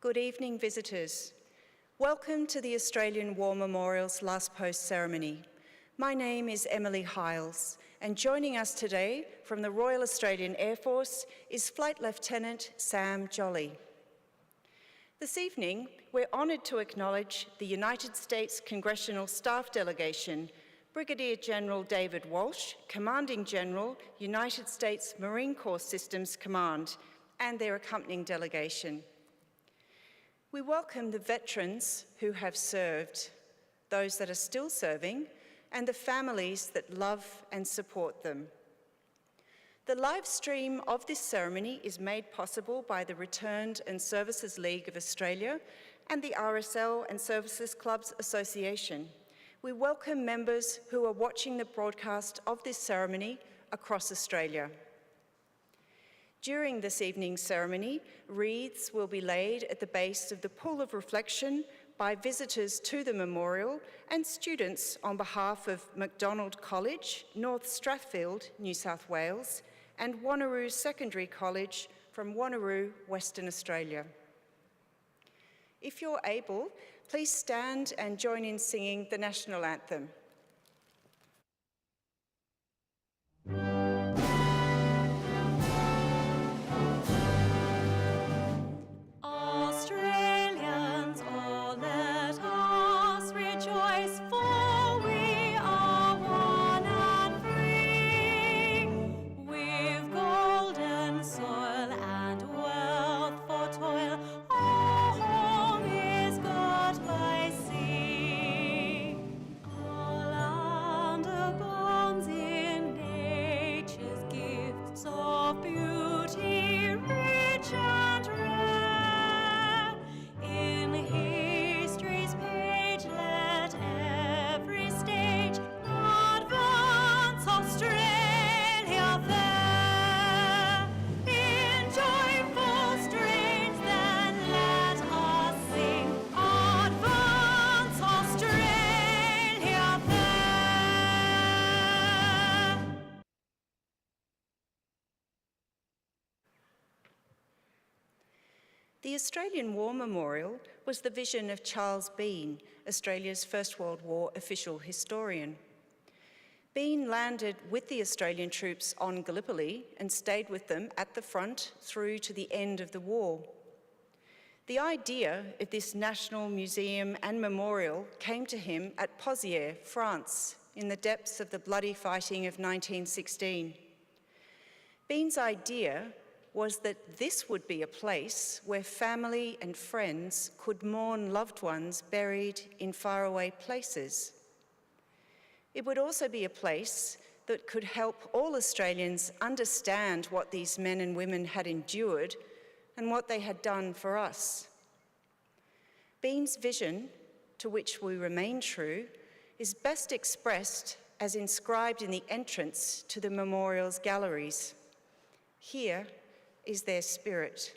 Good evening, visitors. Welcome to the Australian War Memorial's Last Post ceremony. My name is Emily Hiles, and joining us today from the Royal Australian Air Force is Flight Lieutenant Sam Jolly. This evening, we're honoured to acknowledge the United States Congressional Staff Delegation, Brigadier General David Walsh, Commanding General, United States Marine Corps Systems Command, and their accompanying delegation. We welcome the veterans who have served, those that are still serving, and the families that love and support them. The live stream of this ceremony is made possible by the Returned and Services League of Australia and the RSL and Services Clubs Association. We welcome members who are watching the broadcast of this ceremony across Australia. During this evening's ceremony, wreaths will be laid at the base of the Pool of Reflection by visitors to the memorial and students on behalf of MacDonald College, North Strathfield, New South Wales, and Wanneroo Secondary College from Wanneroo, Western Australia. If you're able, please stand and join in singing the National Anthem. The Australian War Memorial was the vision of Charles Bean, Australia's First World War official historian. Bean landed with the Australian troops on Gallipoli and stayed with them at the front through to the end of the war. The idea of this national museum and memorial came to him at Pozières, France, in the depths of the bloody fighting of 1916. Bean's idea was that this would be a place where family and friends could mourn loved ones buried in faraway places. It would also be a place that could help all Australians understand what these men and women had endured and what they had done for us. Bean's vision, to which we remain true, is best expressed as inscribed in the entrance to the memorial's galleries. Here is their spirit,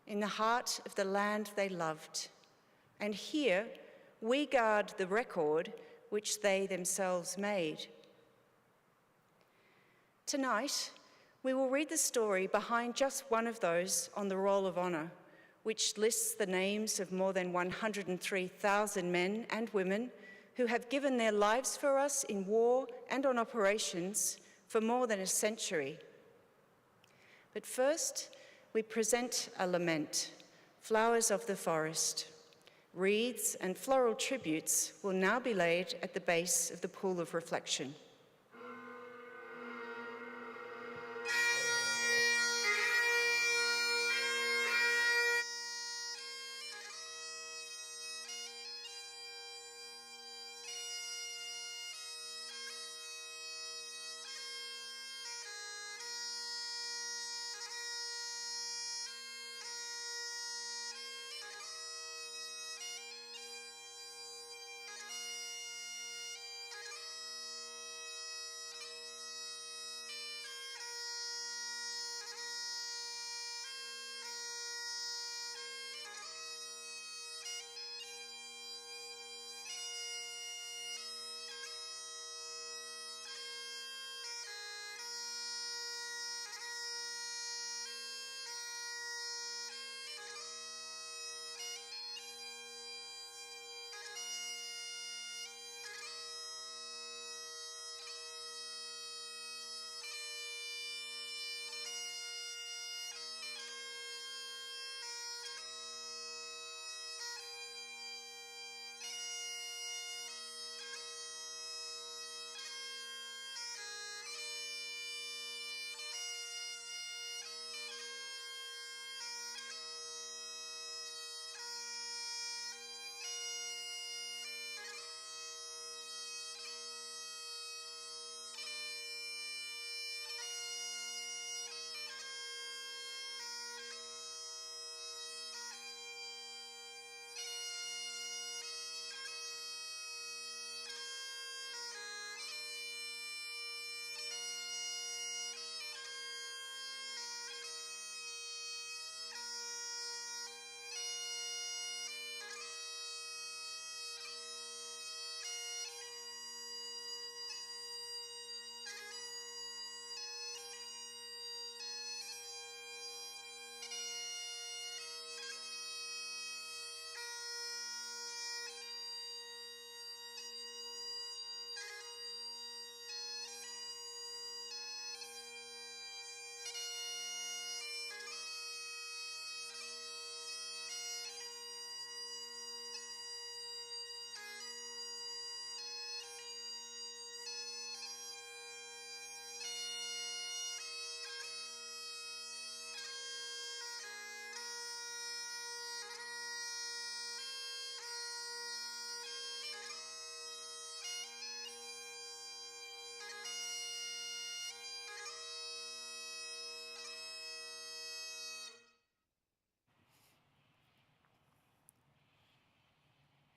in the heart of the land they loved. And here we guard the record which they themselves made. Tonight, we will read the story behind just one of those on the Roll of Honour, which lists the names of more than 103,000 men and women who have given their lives for us in war and on operations for more than a century. But first, we present a lament, Flowers of the Forest. Wreaths and floral tributes will now be laid at the base of the Pool of Reflection.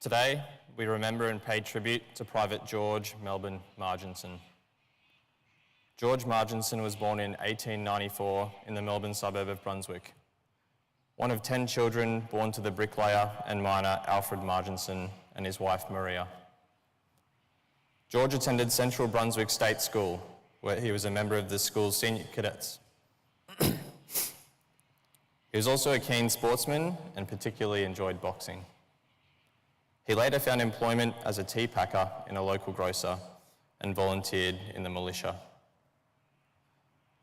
Today, we remember and pay tribute to Private George Melbourne Marginson. George Marginson was born in 1894 in the Melbourne suburb of Brunswick, one of 10 children born to the bricklayer and miner Alfred Marginson and his wife Maria. George attended Central Brunswick State School, where he was a member of the school's senior cadets. He was also a keen sportsman and particularly enjoyed boxing. He later found employment as a tea packer in a local grocer and volunteered in the militia.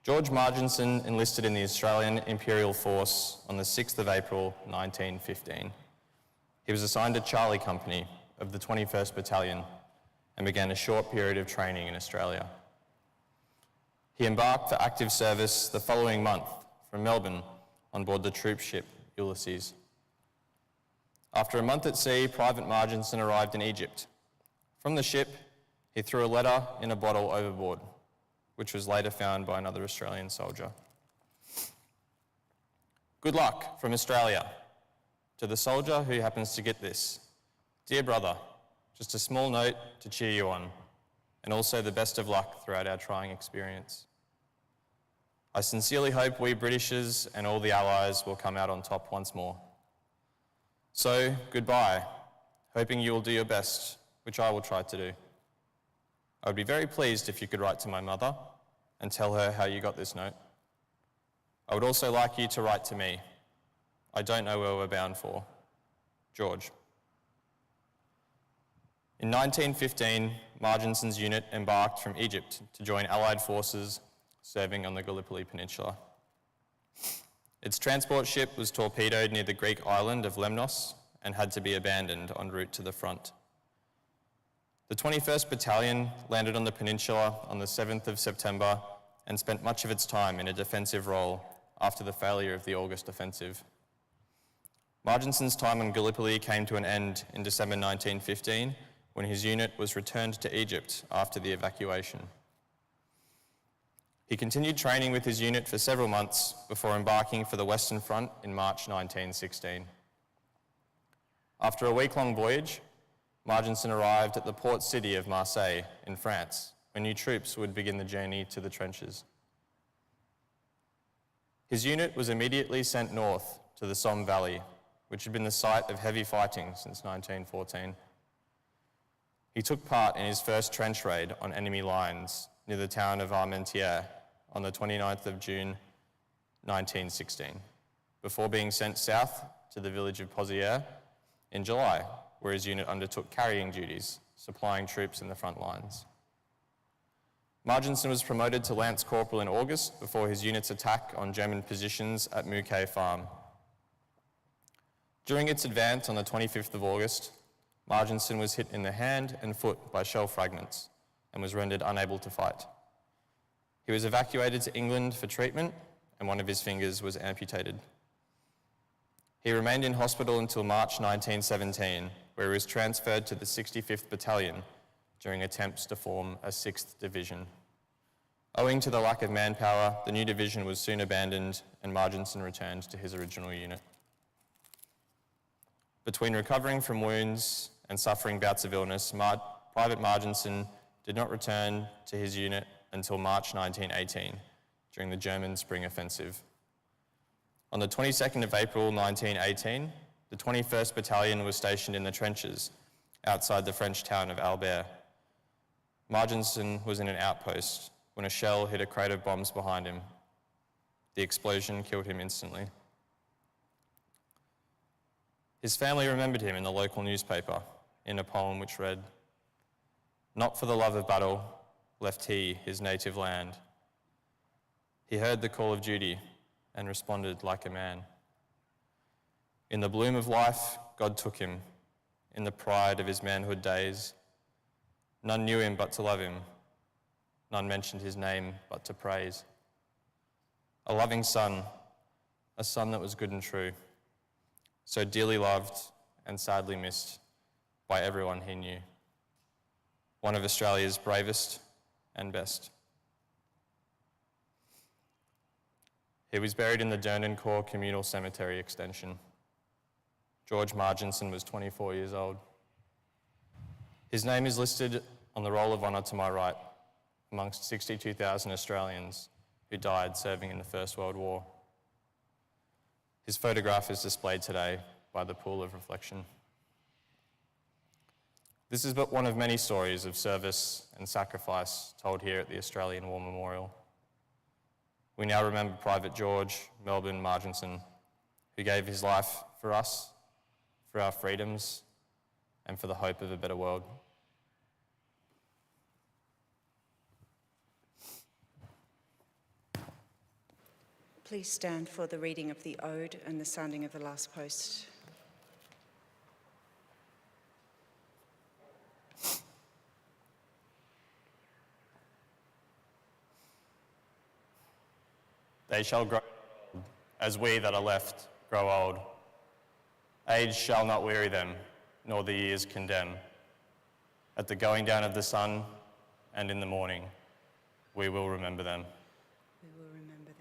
George Marginson enlisted in the Australian Imperial Force on the 6th of April 1915. He was assigned to Charlie Company of the 21st Battalion and began a short period of training in Australia. He embarked for active service the following month from Melbourne on board the troop ship Ulysses. After a month at sea, Private Marginson arrived in Egypt. From the ship, he threw a letter in a bottle overboard, which was later found by another Australian soldier. Good luck from Australia. To the soldier who happens to get this. Dear brother, just a small note to cheer you on, and also the best of luck throughout our trying experience. I sincerely hope we Britishers and all the Allies will come out on top once more. So, goodbye, hoping you will do your best, which I will try to do. I would be very pleased if you could write to my mother and tell her how you got this note. I would also like you to write to me. I don't know where we're bound for. George. In 1915, Marginson's unit embarked from Egypt to join Allied forces serving on the Gallipoli Peninsula. Its transport ship was torpedoed near the Greek island of Lemnos and had to be abandoned en route to the front. The 21st Battalion landed on the peninsula on the 7th of September and spent much of its time in a defensive role after the failure of the August offensive. Marginson's time on Gallipoli came to an end in December 1915 when his unit was returned to Egypt after the evacuation. He continued training with his unit for several months before embarking for the Western Front in March 1916. After a week-long voyage, Marginson arrived at the port city of Marseille in France, where new troops would begin the journey to the trenches. His unit was immediately sent north to the Somme Valley, which had been the site of heavy fighting since 1914. He took part in his first trench raid on enemy lines near the town of Armentières on the 29th of June 1916, before being sent south to the village of Pozières in July, where his unit undertook carrying duties, supplying troops in the front lines. Marginson was promoted to Lance Corporal in August before his unit's attack on German positions at Mouquet Farm. During its advance on the 25th of August, Marginson was hit in the hand and foot by shell fragments and was rendered unable to fight. He was evacuated to England for treatment and one of his fingers was amputated. He remained in hospital until March 1917, where he was transferred to the 65th Battalion during attempts to form a 6th Division. Owing to the lack of manpower, the new division was soon abandoned and Marginson returned to his original unit. Between recovering from wounds and suffering bouts of illness, Private Marginson did not return to his unit until March 1918, during the German Spring Offensive. On the 22nd of April 1918, the 21st Battalion was stationed in the trenches outside the French town of Albert. Marginson was in an outpost when a shell hit a crate of bombs behind him. The explosion killed him instantly. His family remembered him in the local newspaper in a poem which read, "Not for the love of battle left he his native land. He heard the call of duty and responded like a man. In the bloom of life, God took him. In the pride of his manhood days, none knew him but to love him. None mentioned his name but to praise. A loving son, a son that was good and true, so dearly loved and sadly missed by everyone he knew. One of Australia's bravest and best." He was buried in the Dernancourt Communal Cemetery Extension. George Marginson was 24 years old. His name is listed on the roll of honour to my right, amongst 62,000 Australians who died serving in the First World War. His photograph is displayed today by the Pool of Reflection. This is but one of many stories of service and sacrifice told here at the Australian War Memorial. We now remember Private George Melbourne Marginson, who gave his life for us, for our freedoms, and for the hope of a better world. Please stand for the reading of the Ode and the sounding of the last post. They shall grow old, as we that are left grow old. Age shall not weary them, nor the years condemn. At the going down of the sun and in the morning, we will remember them. We will remember them.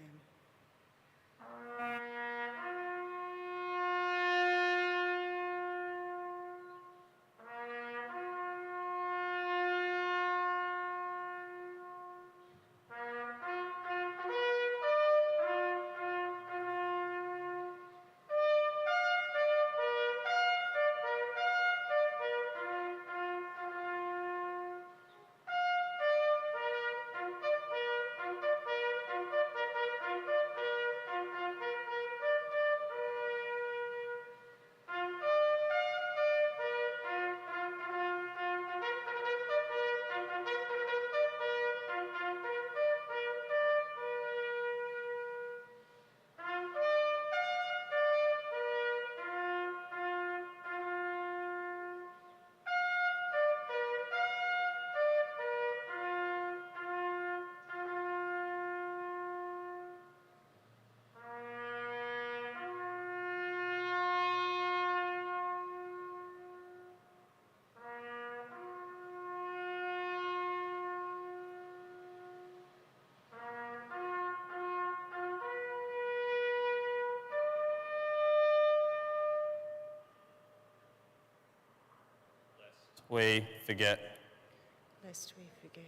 We forget. Lest we forget.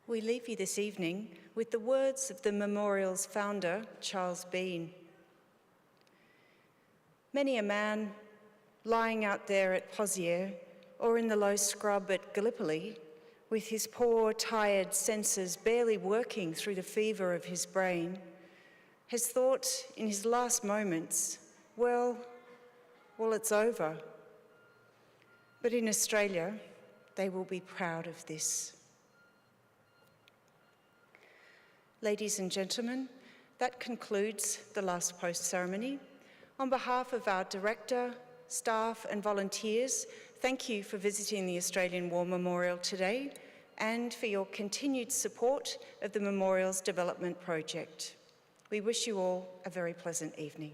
We leave you this evening with the words of the memorial's founder, Charles Bean. Many a man lying out there at Pozières or in the low scrub at Gallipoli, with his poor, tired senses barely working through the fever of his brain, has thought in his last moments, well, it's over. But in Australia, they will be proud of this. Ladies and gentlemen, that concludes the last post ceremony. On behalf of our director, staff and volunteers, thank you for visiting the Australian War Memorial today and for your continued support of the Memorial's development project. We wish you all a very pleasant evening.